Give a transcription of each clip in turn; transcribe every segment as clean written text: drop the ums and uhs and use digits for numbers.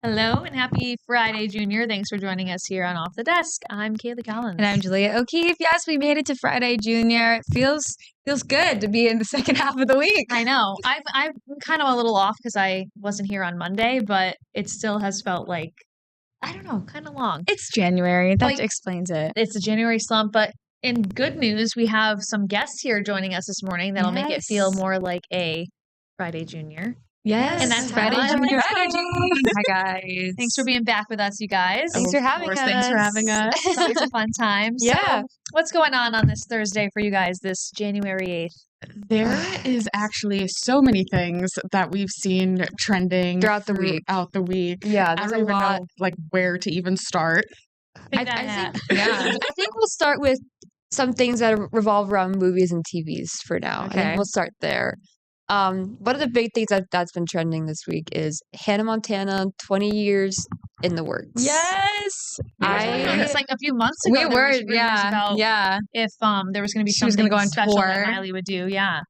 Hello and happy Friday, Junior. Thanks for joining us here on Off the Desk. I'm Kaylee Collins. And I'm Julia O'Keefe. Yes, we made it to Friday, Junior. It feels good to be in the second half of the week. I know. I'm kind of a little off because I wasn't here on Monday, but it still has felt like, I don't know, kind of long. It's January. That explains it. It's a January slump, but in good news, we have some guests here joining us this morning that'll make it feel more like a Friday, Junior. Yes. And that's Friday, Junior energy. Hi, guys. Thanks for being back with us, you guys. Thanks for having us. Thanks for having us. It's always a fun time. Yeah. So, what's going on this Thursday for you guys, this January 8th? There is actually so many things that we've seen trending throughout the week. Yeah, I don't even know where to even start. I think we'll start with some things that revolve around movies and TVs for now. Okay. And we'll start there. One of the big things that's been trending this week is Hannah Montana, 20 years in the works. Yes. It's like a few months ago. We were, yeah. If there was going to be she was something going to go on special tour that Miley would do, yeah.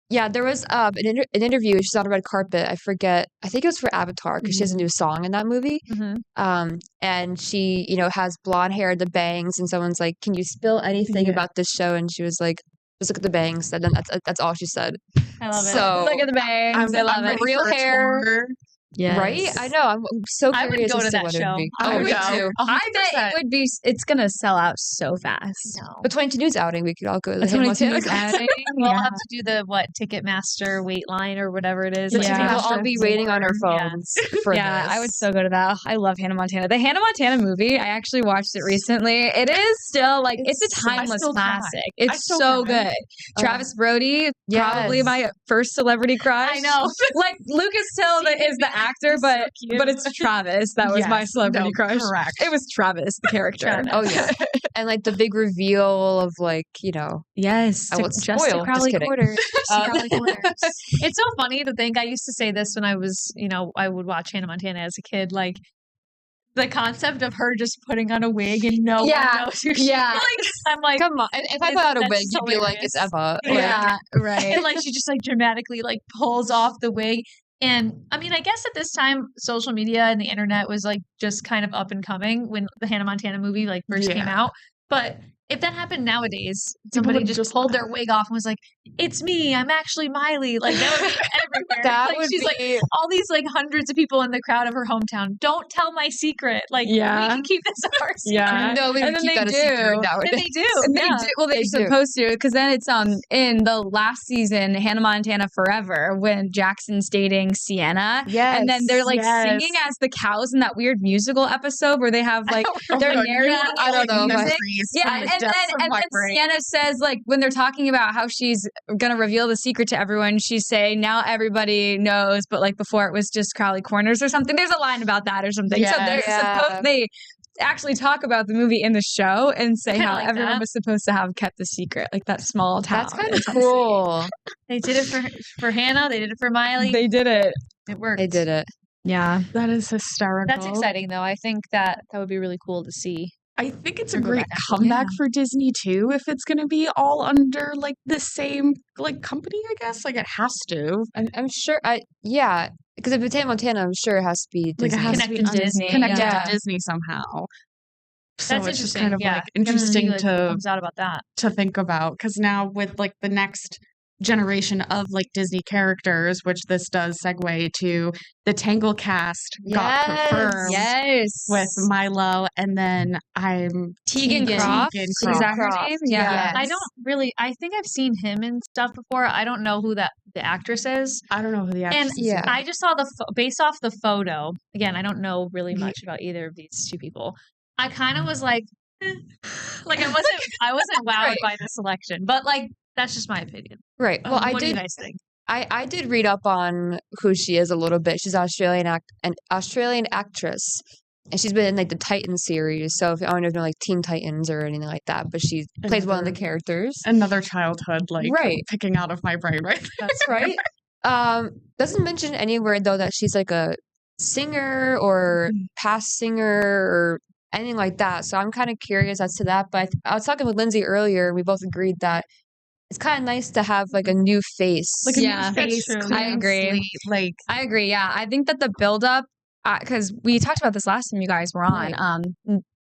Yeah, there was an interview. She's on a red carpet. I forget. I think it was for Avatar because she has a new song in that movie. And she, has blonde hair, the bangs, and someone's like, "Can you spill anything about this show?" And she was like, "Just look at the bangs." And then that's all she said. I love it. So look at the bangs. I love it. Real hair. Yes. Right? I know. I'm so curious. I would go to that show. I would too. I bet it would be. It's gonna sell out so fast. No. The 22 News outing, we could all go to the The Hannah 22 Montana News outing. We'll have to do the Ticketmaster wait line or whatever it is. We'll all be waiting on our phones for this. I would so go to that. I love Hannah Montana. The Hannah Montana movie, I actually watched it recently. It is still it's a timeless classic. It's so good. Travis Brody, probably my first celebrity crush. I know. Lucas Till is the actor, but it's Travis. That was my celebrity crush. Correct. It was Travis, the character. Travis. Oh yeah, and the big reveal of yes, I won't just spoil. Crowley Just kidding. Quarters. It's so funny to think I used to say this when I was, I would watch Hannah Montana as a kid, the concept of her just putting on a wig and no one knows who she is. I'm like, come on. If I put out a wig, you'd be like, it's Eva. Yeah, right. And she just dramatically pulls off the wig. And I mean, I guess at this time, social media and the internet was just kind of up and coming when the Hannah Montana movie first came out. But if that happened nowadays, somebody just pulled their wig off and was like, "It's me. I'm actually Miley." That would be everywhere. That would she's be... all these hundreds of people in the crowd of her hometown. Don't tell my secret. We can keep this our secret. Yeah. No, we and keep then that a secret nowadays. And they do. And they do. Well, they're supposed to, because then it's in the last season, Hannah Montana Forever, when Jackson's dating Sienna. Yes. And then they're singing as the cows in that weird musical episode where they have they're narrating. I don't know. Music. Yeah, and then Sienna says when they're talking about how she's gonna reveal the secret to everyone, she's saying now everybody knows, but before it was just Crowley Corners or something. There's a line about that or something. So they actually talk about the movie in the show and say how everyone was supposed to have kept the secret, that small town. That's kind of cool. They did it for Hannah. They did it for Miley. They did it. It worked. They did it. Yeah, that is hysterical. That's exciting, though. I think that would be really cool to see. I think it's a great comeback for Disney too, if it's going to be all under the same company. I guess it has to. I'm sure. Because if it's Hannah Montana, I'm sure it has to be Disney. It has connected to be to Disney. Connected to Disney somehow. So That's it's just interesting. kind of interesting comes out about that to think about, because now with the next generation of Disney characters, which this does segue to, the Tangle cast got confirmed with Milo, and then Tegan Croft. Is that her name? Yeah. I don't really, I think I've seen him in stuff before. I don't know who the actress is. I don't know who the actress is. And I just saw based off the photo, again, I don't know really much about either of these two people. I kind of was I wasn't wowed by the selection, but that's just my opinion. Right. Well, what do you guys think? I did read up on who she is a little bit. She's an Australian actress, and she's been in the Titans series. So if I don't know if you know Teen Titans or anything like that, but she plays one of the characters. Another childhood picking out of my brain, right? That's right. Doesn't mention anywhere though that she's a singer or past singer or anything like that. So I'm kind of curious as to that. But I was talking with Lindsay earlier. We both agreed that it's kind of nice to have like a new face. Like a new face, I agree. I agree. Yeah, I think that the buildup, because we talked about this last time you guys were on,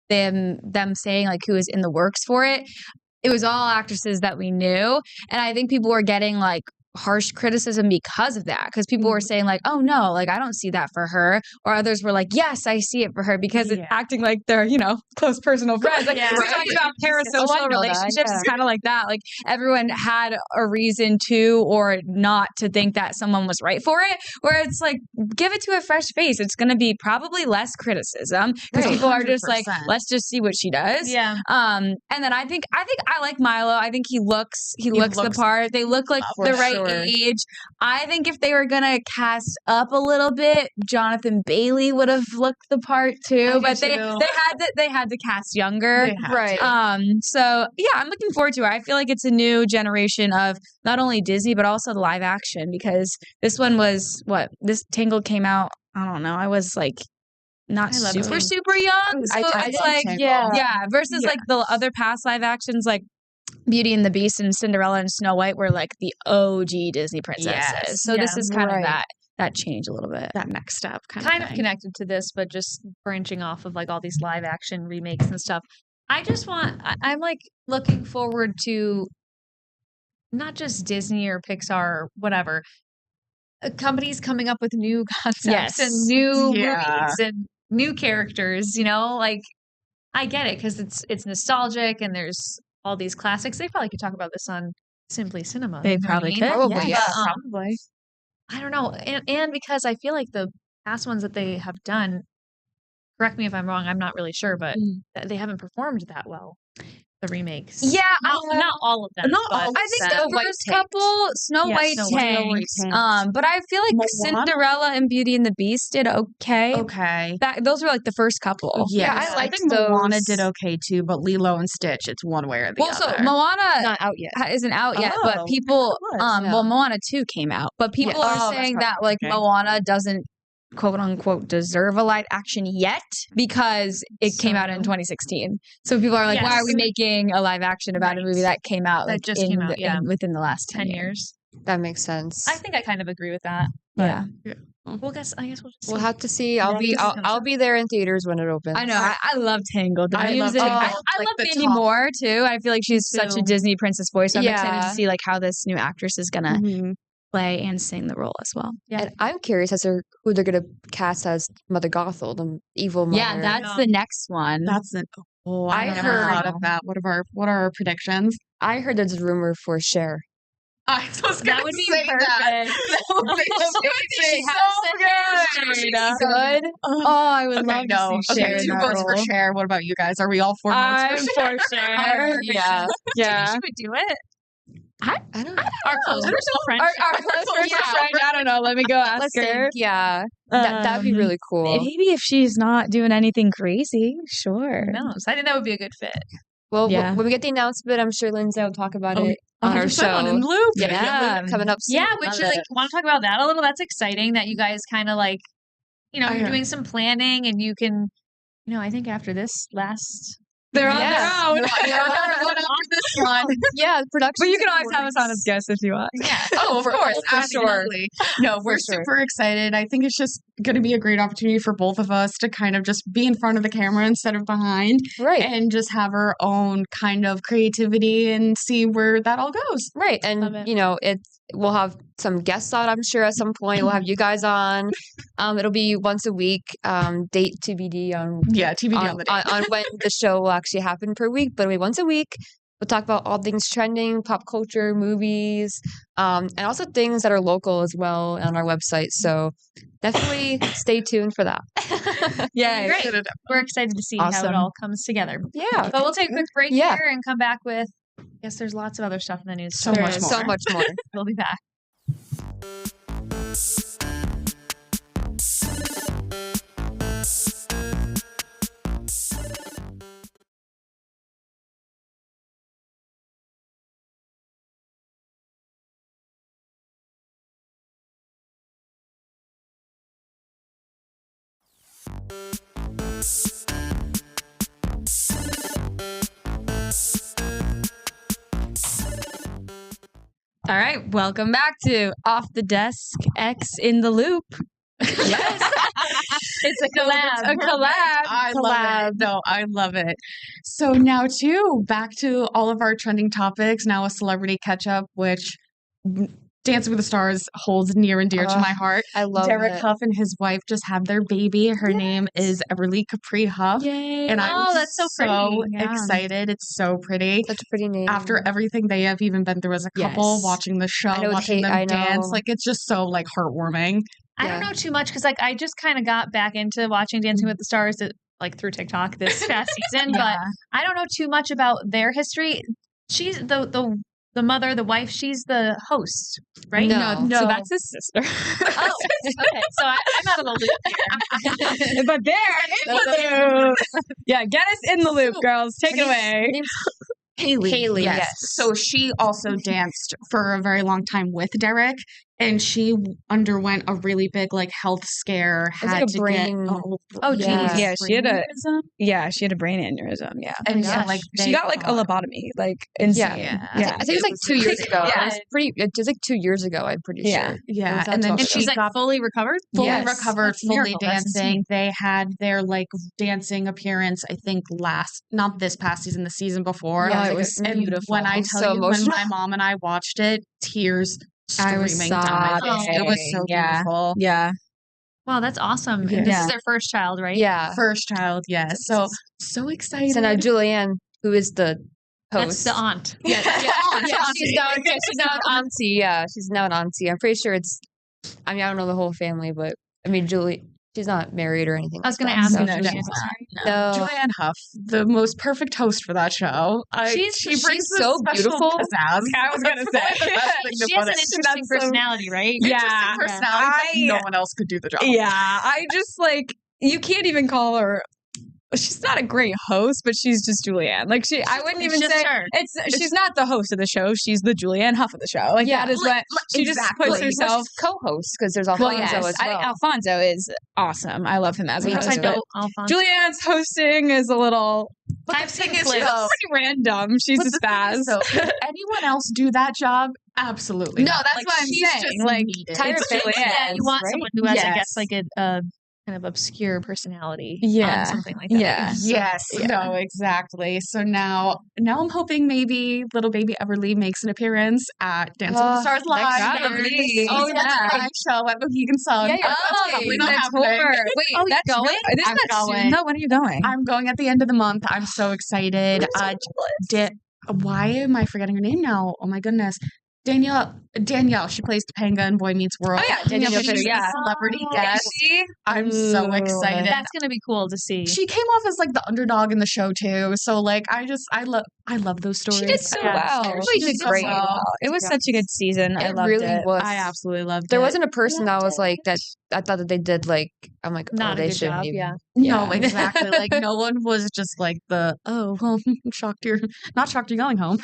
them saying like who was in the works for it. It was all actresses that we knew, and I think people were getting like harsh criticism because of that, because people were saying like, oh no, like I don't see that for her, or others were like, yes, I see it for her, because it's acting like they're, you know, close personal friends. Like we're talking about parasocial relationships. It's kind of like that. Like everyone had a reason to or not to think that someone was right for it, where it's like, give it to a fresh face. It's going to be probably less criticism, because people are just like, let's just see what she does. And then I think I like Milo. I think he looks the part. They look like the right age. I think if they were gonna cast up a little bit, Jonathan Bailey would have looked the part too. But they had to cast younger, right? So yeah, I'm looking forward to it. I feel like it's a new generation of not only Disney but also the live action, because this one was this Tangled came out. I don't know. I was like not super young. So it's like versus like the other past live actions like Beauty and the Beast and Cinderella and Snow White were like the OG Disney princesses. So this is kind of that change a little bit. That next step kind of connected to this, but just branching off of like all these live action remakes and stuff. I'm like looking forward to not just Disney or Pixar or whatever, companies coming up with new concepts and new movies and new characters, you know, like I get it because it's nostalgic and there's all these classics. They probably could talk about this on Simply Cinema. They probably could. Probably, probably. I don't know. And because I feel like the past ones that they have done, correct me if I'm wrong, I'm not really sure, but they haven't performed that well. The remakes. Yeah. Not all of them. Not all of them. I think the first couple, Snow White tanked. But I feel like Moana? Cinderella and Beauty and the Beast did okay. Those were like the first couple. Yeah, I think Moana did okay too, but Lilo and Stitch, it's one way or the other. So Moana not out yet. Isn't out yet, but people, well, Moana 2 came out, but people are saying that like Moana doesn't quote unquote deserve a live action yet because it came out in 2016. So people are like, why are we making a live action about a movie that came out like just came out within the last 10 years? That makes sense. I think I kind of agree with that. Yeah. Well, I guess we'll just see. We'll have to see. I'll be there in theaters when it opens. I know. I love Tangled. I love Mandy Moore too. I feel like she's such a Disney princess voice. So I'm excited to see like how this new actress is gonna play and sing the role as well. Yeah, and I'm curious as to who they're gonna cast as Mother Gothel, the evil mother. Yeah, that's the next one. I heard of that. What are our predictions? I heard there's a rumor for Cher. I was gonna say perfect. that. So good. Oh, I would love to see Cher. 2 votes for Cher. What about you guys? Are we all 4 votes for Cher? Yeah. She would do it. I don't know. Our close personal friend. Our close personal friend. I don't know. Let me go ask her. Yeah. That'd be really cool. Maybe if she's not doing anything crazy. Sure. Who knows? I think that would be a good fit. Well, when we get the announcement, I'm sure Lindsay will talk about it on our show. On In Loop. Yeah, coming up soon. Yeah, would you want to talk about that a little? That's exciting that you guys kind of like, you're doing some planning and you can, I think after this last... They're on their own. This one. Yeah, production. But you can always have us on as guests if you want. Yeah. Oh, of course. Absolutely. No, we're super excited. I think it's just going to be a great opportunity for both of us to kind of just be in front of the camera instead of behind. Right. And just have our own kind of creativity and see where that all goes. Right. And, we'll have some guests on, I'm sure, at some point. We'll have you guys on. It'll be once a week. Date TBD on TBD on the date. on when the show will actually happen per week, but it'll be once a week. We'll talk about all things trending, pop culture, movies, and also things that are local as well on our website. So definitely stay tuned for that. Yeah, great. We're excited to see how it all comes together. Yeah. But we'll take a quick break here and come back with, I guess there's lots of other stuff in the news. So much more. We'll be back. All right, welcome back to Off the Desk X in the Loop. Yes. It's a collab. A collab. Love it. No, I love it. So now too, back to all of our trending topics. Now a celebrity catch up, which Dancing with the Stars holds near and dear to my heart. I love Derek it. Huff and his wife just had their baby. Her name is Everly Capri Huff. Yay. And I'm that's so pretty. excited. It's so pretty. Such a pretty name. After everything they have even been through as a couple, watching the show, watching them dance, like it's just so like heartwarming. I don't know too much because like I just kind of got back into watching Dancing with the Stars like through TikTok this past season, but I don't know too much about their history. She's the mother, the wife. She's the host, right? No. So that's his sister. Oh, okay. So I'm out of the loop here. But they're in the loop. Yeah, get us in the loop, girls. Take it away. Haley, yes. So she also danced for a very long time with Derek, and she underwent a really big like health scare. Had to brain. Yeah, she had a brain aneurysm. Yeah, and so like she got like a lobotomy. Like insane. I think it was like 2 years ago. It was like 2 years ago. I'm pretty sure. Yeah, and then she's like fully recovered. Fully recovered, fully dancing. They had their like dancing appearance. I think not this past season, the season before. Yeah, it was beautiful. When I tell you, when my mom and I watched it, tears streaming down my face. It was so beautiful. Yeah. Wow, that's awesome. And this is their first child, right? Yeah. First child, yes. So excited. So now Julianne, who is the host. That's the aunt. She's now an auntie. Yeah, she's now an auntie. I'm pretty sure I don't know the whole family, but I mean, she's not married or anything. I was going to ask. No. Julianne Hough, the most perfect host for that show. She brings so beautiful. pizzazz. I was going to say. She has an interesting personality, right? Yeah. Personality, no one else could do the job. Yeah, I just like, you can't even call her. She's not a great host, but she's just Julianne. Like I wouldn't even say her. She's not the host of the show. She's the Julianne Hough of the show. Like that is what she just puts herself. Co-host because there's Alfonso as well. Alfonso is awesome. I love him as a host. I know Alfonso. Julianne's hosting is a little. I've seen it's clips. pretty random. She's a spaz. Anyone else do that job? Absolutely. No, that's what I'm saying. Like Tyra Banks. Yeah, you want someone who has, I guess, like a kind of obscure personality. Something like that. Yeah. Yes. Yeah. No, exactly. So now I'm hoping maybe little baby Everly makes an appearance at Dancing with the Stars Live. Show at Mohegan Sun. Yeah, that's probably not happening. Wait, that's going? I'm going. No, when are you going? I'm going at the end of the month. I'm so excited. Why am I forgetting her name now? Oh my goodness. Danielle, she plays Topanga in Boy Meets World. Oh yeah, Danielle she's a celebrity guest. I'm so excited. That's gonna be cool to see. She came off as like the underdog in the show too. So like I love those stories. She did so well. Everybody did great. Well. It was such a good season. I loved really it. Was. I absolutely loved it. There wasn't a person that was like that. I thought that they did like. I'm like, not they a good job. even. Yeah. No, exactly. Like no one was just like shocked you're going home.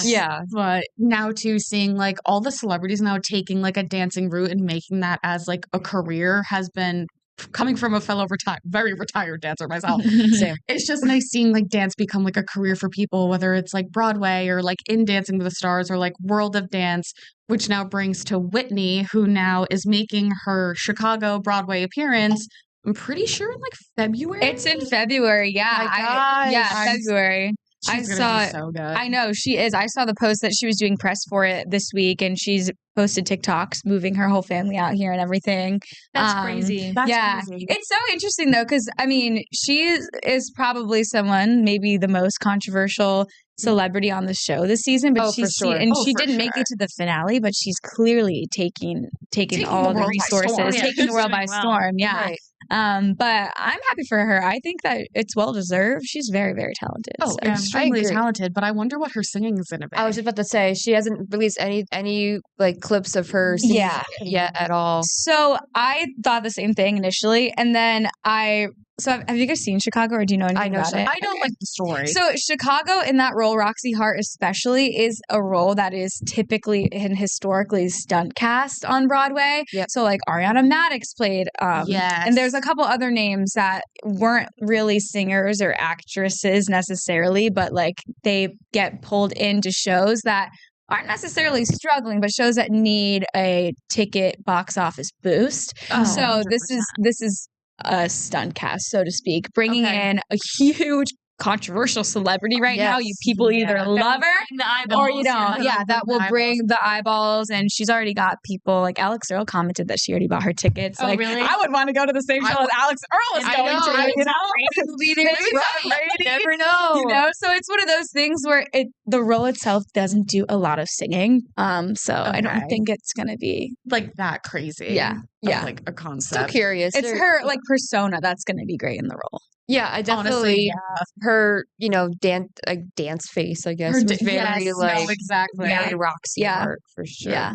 Yeah. But now too, seeing like all the celebrities now taking like a dancing route and making that as like a career has been coming from a fellow very retired dancer myself. Same. It's just nice seeing like dance become like a career for people, whether it's like Broadway or like in Dancing with the Stars or like World of Dance, which now brings to Whitney, who now is making her Chicago Broadway appearance. I'm pretty sure in like February. It's in February. Yeah. February. I saw it. So good. I know she is. I saw the post that she was doing press for it this week, and she's posted TikToks moving her whole family out here and everything. That's crazy. Crazy. It's so interesting though, because I mean, she is probably someone, maybe the most controversial celebrity on the show this season, but she didn't make it to the finale, but she's clearly taking all the resources, taking the world by storm. Yeah. Right. But I'm happy for her. I think that it's well deserved. She's very, very talented. Oh, so. extremely talented. But I wonder what her singing is gonna be. I was just about to say she hasn't released any like clips of her singing yet at all. So I thought the same thing initially, and then So have you guys seen Chicago, or do you know anything about it? I don't like the story. So Chicago, in that role, Roxy Hart especially, is a role that is typically and historically stunt cast on Broadway. Yep. So like Ariana Madix played, and there's a couple other names that weren't really singers or actresses necessarily, but like they get pulled into shows that aren't necessarily struggling, but shows that need a ticket box office boost. Oh, So 100%. this is a stunt cast, so to speak, bringing in a huge controversial celebrity right now. You people either love her or you don't. Yeah, that will bring the eyeballs, and she's already got people like Alex Earl commented that she already bought her tickets. Oh, like, really? I would want to go to the same show as Alex Earl is going to. You know, You never know. You know, so it's one of those things where the role itself doesn't do a lot of singing. So I don't think it's gonna be like that crazy. Yeah. Like a concept. So curious. It's her like persona that's gonna be great in the role. Yeah, I definitely her, dance face, I guess, was very exactly. very Roxy art for sure. Yeah.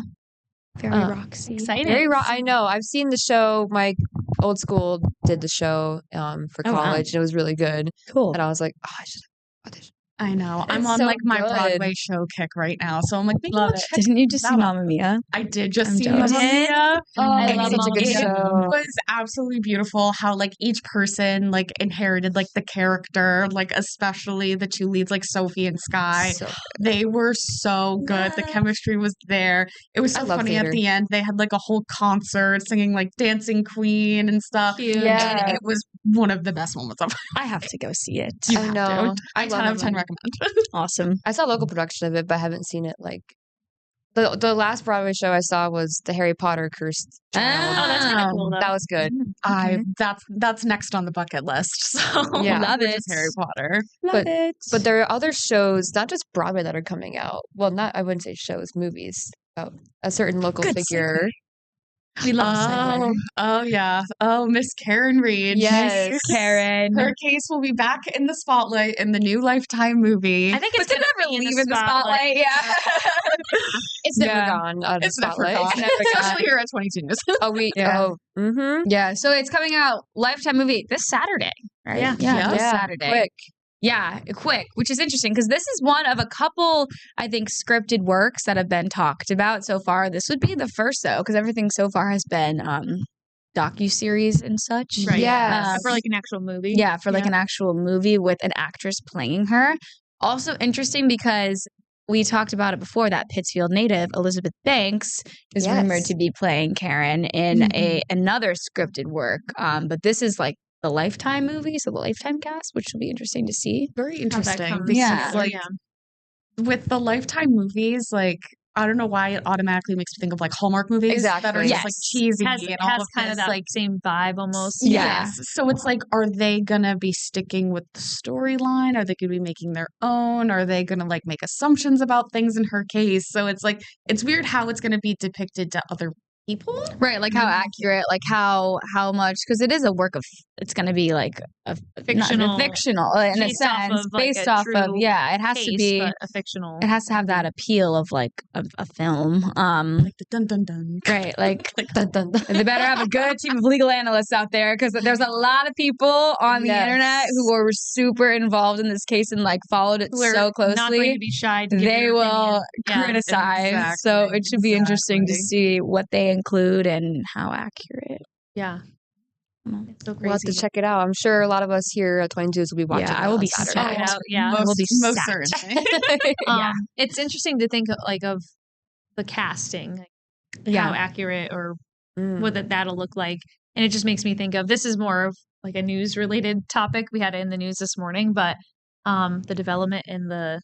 Very Roxy. Exciting. I know. I've seen the show. My old school did the show for college, and it was really good. Cool. And I was like, oh, I should audition. I know. I'm on so my good. Broadway show kick right now. So I'm like, love it. Didn't you just see Mamma Mia? I did just see jealous. Mamma Mia. I love such a Mamma good Mia. show. It was absolutely beautiful how like each person like inherited like the character, like especially the two leads, like Sophie and Sky. So they were so good. The chemistry was there. It was so love funny theater. at the end. They had like a whole concert singing like Dancing Queen and stuff. Cute. Yeah. And it was one of the best moments of I have to go see it. You I have know. to. I 10 love out of 10 it. recommend. Awesome. I saw a local production of it, but I haven't seen it. Like the last Broadway show I saw was the Harry Potter Cursed Child. Oh, that's kind of cool, though. That was good. That's next on the bucket list. So Yeah. Love which it. is Harry Potter. Love it. But there are other shows, not just Broadway, that are coming out. Well, I wouldn't say shows, movies about a certain local Good figure. We love Oh yeah. Oh, Miss Karen Reed. Yes. Miss Karen. Her case will be back in the spotlight in the new Lifetime movie. I think it's But did gonna never be leave in the spotlight. Yeah. It's never Yeah. gone out of the It's never spotlight. gone. It's never gone. Especially here at 22 News. Oh, mm-hmm. Yeah. So it's coming out Lifetime movie this Saturday, right? Yeah. Yeah. This Saturday. Quick. Yeah, quick, which is interesting because this is one of a couple, I think, scripted works that have been talked about so far. This would be the first, though, because everything so far has been docuseries and such. Right. Yes. For like an actual movie. Yeah, for like an actual movie with an actress playing her. Also interesting because we talked about it before that Pittsfield native Elizabeth Banks is rumored to be playing Karen in another scripted work. But this is like the Lifetime movie, so the Lifetime cast, which will be interesting to see. Very How that interesting. comes Because Yeah. like with the Lifetime movies, like I don't know why it automatically makes me think of like Hallmark movies that are Exactly. just like cheesy has and all has of kind this, of that like same vibe almost. Yeah. Yes. So it's like, are they gonna be sticking with the storyline? Are they gonna be making their own? Are they gonna like make assumptions about things in her case? So it's like it's weird how it's gonna be depicted to other people. Right, like how accurate, like how much, because it is a work of, it's going to be like a Fictional. fictional in a Based off sense, of, like, based a off of, true it has to Case, be, but a fictional. it has to have that appeal of like a film. Like the dun dun dun. Right, like Dun, dun, dun. they better have a good team of legal analysts out there because there's a lot of people on the Yes. internet who are super involved in this case and like followed it We're so not going closely. to be shy to give They your will opinion. Yeah. criticize. So it should be interesting to see what they include and how accurate. Yeah. It's so crazy. We'll have to check it out. I'm sure a lot of us here at 22s will be watching. Yeah, it I will on be Saturday. check it out. Yeah. We'll be most sacked. certainly. Yeah. It's interesting to think of the casting, like how accurate or what that'll look like. And it just makes me think of, this is more of like a news related topic. We had it in the news this morning, but the development in the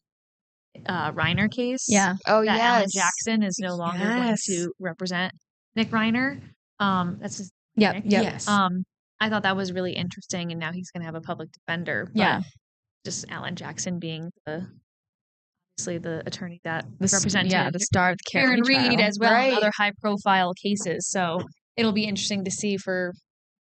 Reiner case. Yeah. Oh, That Alan yes. Jackson is no longer going to represent Nick Reiner. That's his Yep. Nick. Yep. Yes. I thought that was really interesting, and now he's going to have a public defender. But Yeah. just Alan Jackson being obviously the attorney that The represented the star of the Karen Reed as well in Right. other high profile cases. So it'll be interesting to see for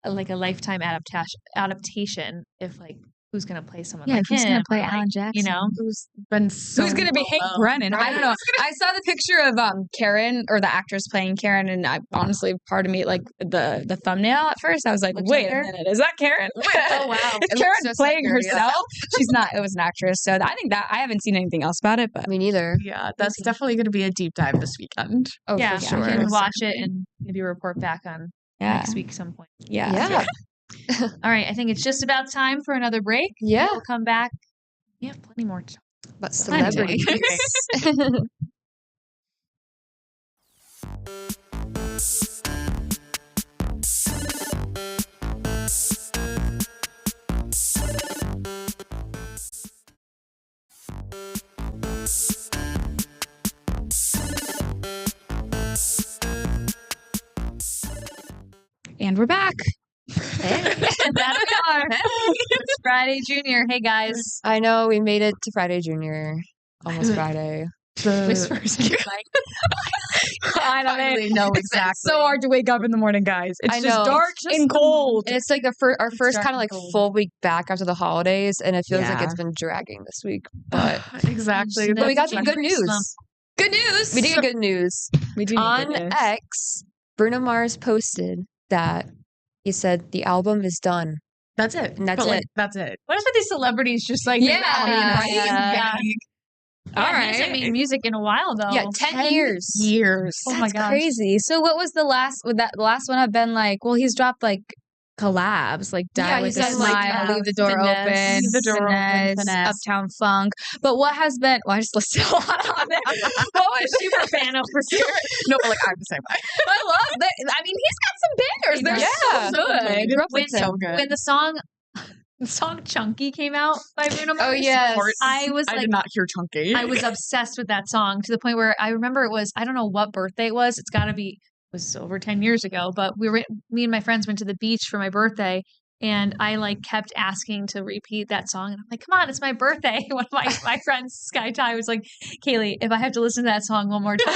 a Lifetime adaptation if like who's going to play someone like who's him. going to play or, like, Alan Jackson? You know, Who's been so Who's going to be Hank well Brennan? I Right. don't know. I saw the picture of Karen, or the actress playing Karen, and I honestly, part of me, like the thumbnail at first, I was like, wait a minute, is that Karen? Oh, wow. Is It looks Karen just playing like her, yeah. herself? She's not. It was an actress. So I think that I haven't seen anything else about it, but Me neither. Yeah, that's definitely going to be a deep dive this weekend. Oh, yeah, for we sure. can watch it and maybe report back on next week some point. Yeah. All right, I think it's just about time for another break. Yeah. We'll come back. We have plenty more to talk But Plenty. celebrities. And we're back. Hey, that we are. It's Friday Junior. Hey guys. I know we made it to Friday Junior. Almost Friday. Whispers in your mic. I don't Finally know It's exactly. so hard to wake up in the morning, guys. It's I just know. dark It's just and cold. And it's like our first dark kind of like and cold. full week back after the holidays, and it feels like Yeah. it's been dragging this week. But Exactly. but we got some That's good news. slump. Good news. We did get good news. We do need On good news. X, Bruno Mars posted that he said the album is done. That's it. And that's But, like, it. That's it. What if these celebrities just like Yeah. yeah. All He hasn't right. made music in a while though. Yeah, 10 years. Years. Oh my That's gosh. crazy. So what was the last? Would that the last one have been like? Well, he's dropped like collabs, like Die Yeah, with he's a done, like, Smile, Leave the Door Finesse. Open, Leave the Door Open, Finesse, Finesse. Uptown Funk. But what has been? Well, I just listed a lot on it. What was Super fan over here. No, but like I'm the same way. I love that. I mean, he's got some bangers. They're Yeah. so good. Grew up When, with him. So good. when the song Chunky came out by Bruno Mars. Oh yes. I was I like did not hear Chunky. I was obsessed with that song to the point where I remember it was, I don't know what birthday it was. It's got to be, it was over 10 years ago, but me and my friends went to the beach for my birthday and I like kept asking to repeat that song. And I'm like, come on, it's my birthday. One of my friends, Sky Ty, was like, Kaylee, if I have to listen to that song one more time,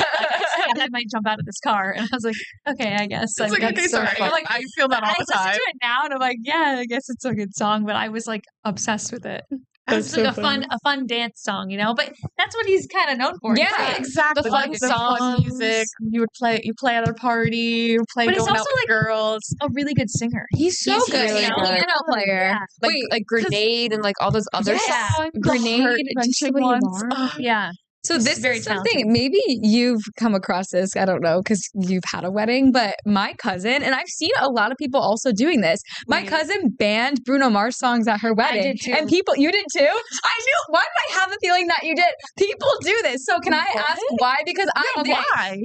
I might jump out of this car. And I was like, okay, I guess. It's like, okay, sorry. I'm like, I feel that all I the listen time. to it now and I'm like, yeah, I guess it's a good song, but I was like obsessed with it. It's like a fun dance song, you know. But that's what he's kind of known for. Yeah, right? Exactly. The fun Like, songs. music. You play at a party, you play But it's going out also, with girls. A really good singer. He's so He's good. really He's a good. piano player. Yeah. Wait, Like Grenade and like all those other Yeah. songs. Grenade, Just the Way You Are. Yeah. So He's this very is something, talented. maybe you've come across this, I don't know, because you've had a wedding, but my cousin, and I've seen a lot of people also doing this, my Wait. cousin banned Bruno Mars songs at her wedding. did too. And people, you did too? I knew, why did I have a feeling that you did? People do this. So can I ask why? Because I Why?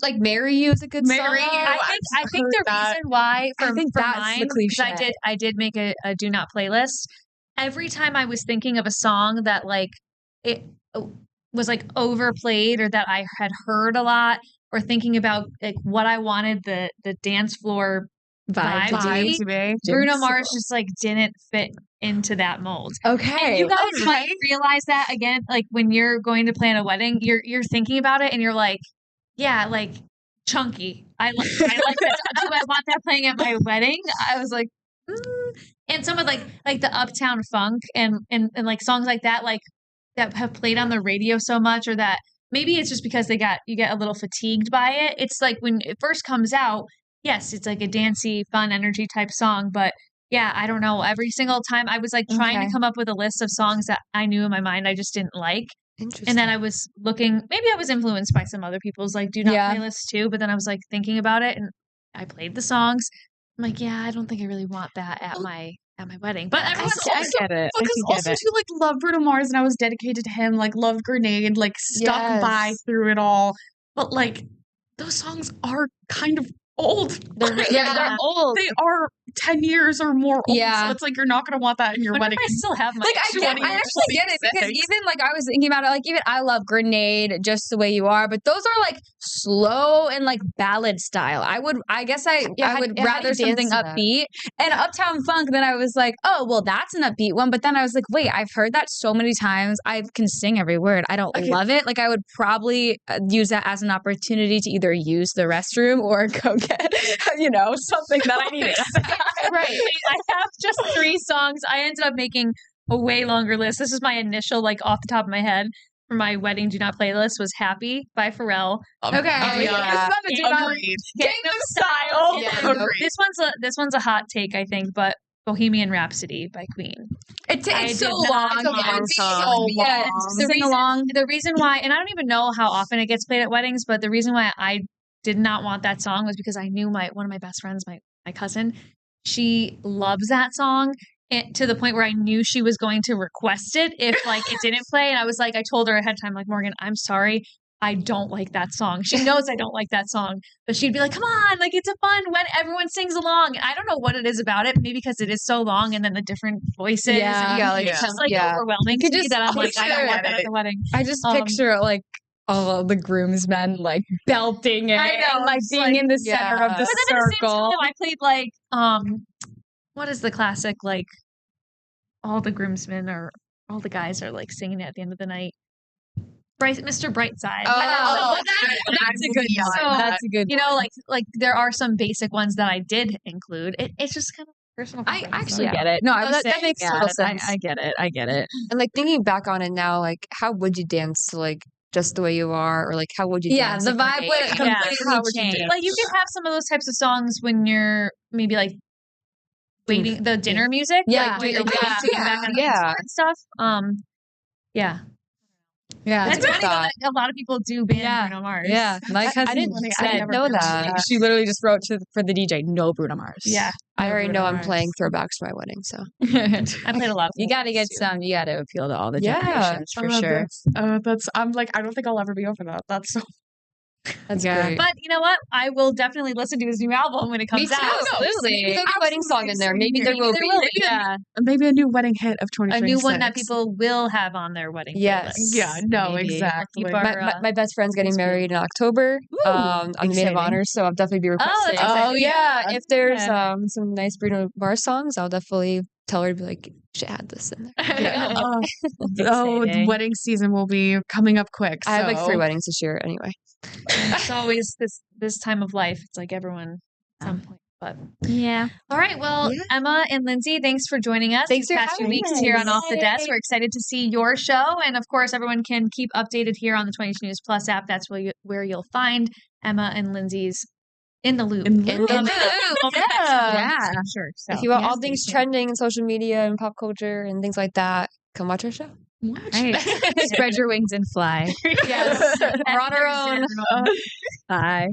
Like Marry You is a good Marry song. You. I think heard the that. reason why I for, think for that's the mine, because cliche. I did make a do not playlist. Every time I was thinking of a song that like it was like overplayed or that I had heard a lot, or thinking about like what I wanted the dance floor vibe to be, Bruno Mars just like didn't fit into that mold. Okay. And you guys might realize that again, like when you're going to plan a wedding, you're thinking about it and you're like, yeah, like Chunky. I like that. Do I want that playing at my wedding? I was like, and some of like the Uptown Funk and like songs like that, like that have played on the radio so much, or that maybe it's just because you get a little fatigued by it. It's like when it first comes out, yes, it's like a dancey, fun energy type song, but yeah, I don't know. Every single time I was like trying Okay. to come up with a list of songs that I knew in my mind I just didn't like. Interesting. And then I was looking, maybe I was influenced by some other people's like do not Yeah. playlists too, but then I was like thinking about it and I played the songs. I'm like, yeah, I don't think I really want that at my wedding. But everyone's I get it. Because also too, like, love Bruno Mars, and I was dedicated to him. Like, love Grenade, like, stuck Yes. by through it all. But like, those songs are kind of old. They're old. They are 10 years or more old. Yeah. So it's like you're not going to want that in your I wedding. still have my Like I actually get it, because 26. even like I was thinking about it, like even I love Grenade, Just the Way You Are, but those are like slow and like ballad style. I would rather something upbeat. And Uptown Funk, then I was like, oh well, that's an upbeat one. But then I was like, wait, I've heard that so many times. I can sing every word. I don't love it. Like I would probably use that as an opportunity to either use the restroom or go get something that I need to say. right. I have just 3 songs. I ended up making a way longer list. This is my initial, like off the top of my head, for my wedding do not playlist was Happy by Pharrell. Okay. yeah. Agreed. Gangnam Style. Yeah, agreed. This one's a hot take, I think, but Bohemian Rhapsody by Queen. It's I so did not- long. it's a long It would be song. so Yeah, long. The reason why, and I don't even know how often it gets played at weddings, but the reason why I did not want that song was because I knew one of my best friends, my cousin, she loves that song, and to the point where I knew she was going to request it if like it didn't play. And I was like, I told her ahead of time, like, Morgan, I'm sorry, I don't like that song. She knows I don't like that song, but she'd be like, come on, like it's a fun when everyone sings along. And I don't know what it is about it. Maybe because it is so long and then the different voices. Yeah, It's just like overwhelming to me that I'm like, I don't want that at the wedding. I just picture like all the groomsmen like belting it. I know, and like being in the center of the But then at the same circle. time, I played like, what is the classic, like all the groomsmen or all the guys are like singing it at the end of the night. Mr. Brightside. That's a good one. That's a good You know, like there are some basic ones that I did include. It's just kind of personal. I preference, actually so. get it. No, that makes total sense. I get it. I get it. And like thinking back on it now, like how would you dance to like Just the Way You Are, or like how would you dance? The like, vibe would completely change. Like you can have some of those types of songs when you're maybe like waiting the dinner music. Yeah. Like, when you're waiting back on and stuff. Yeah. Yeah. That's funny though, that a lot of people do ban Bruno Mars. Yeah. My cousin I didn't know that. She literally just wrote for the DJ, no Bruno Mars. Yeah. I already know I'm playing throwbacks for my wedding, so I played a lot of You gotta get some, you gotta appeal to all the generations for sure. I'm like, I don't think I'll ever be over that. That's so that's great. But you know what? I will definitely listen to his new album when it comes out. Absolutely. There'll be a wedding song in there. Maybe there will be. Yeah. maybe a new wedding hit of 2026. A new one that people will have on their wedding. Yes. playlist. Yeah, no, Maybe. exactly. Keep our, My best friend's getting married in October. On the maid of honor, so I'll definitely be requesting. that's Yeah. If there's some nice Bruno Mars songs, I'll definitely tell her to be like, you should add this in there. Yeah. Exciting. Wedding season will be coming up quick. I have like 3 so- weddings this year anyway. It's always this time of life. It's like everyone at some point. But Yeah. all right. Well, Emma and Lindsay, thanks for joining us. Thanks these for past 2 having weeks us. here on Off the Desk. We're excited to see your show, and of course, everyone can keep updated here on the 22 News Plus app. That's where you'll find Emma and Lindsay's In the Loop. In the loop. Yeah. Sure. So, If you want all things trending in social media and pop culture and things like that, come watch our show. Right. Spread your wings and fly. Yes. We're on our own. Bye.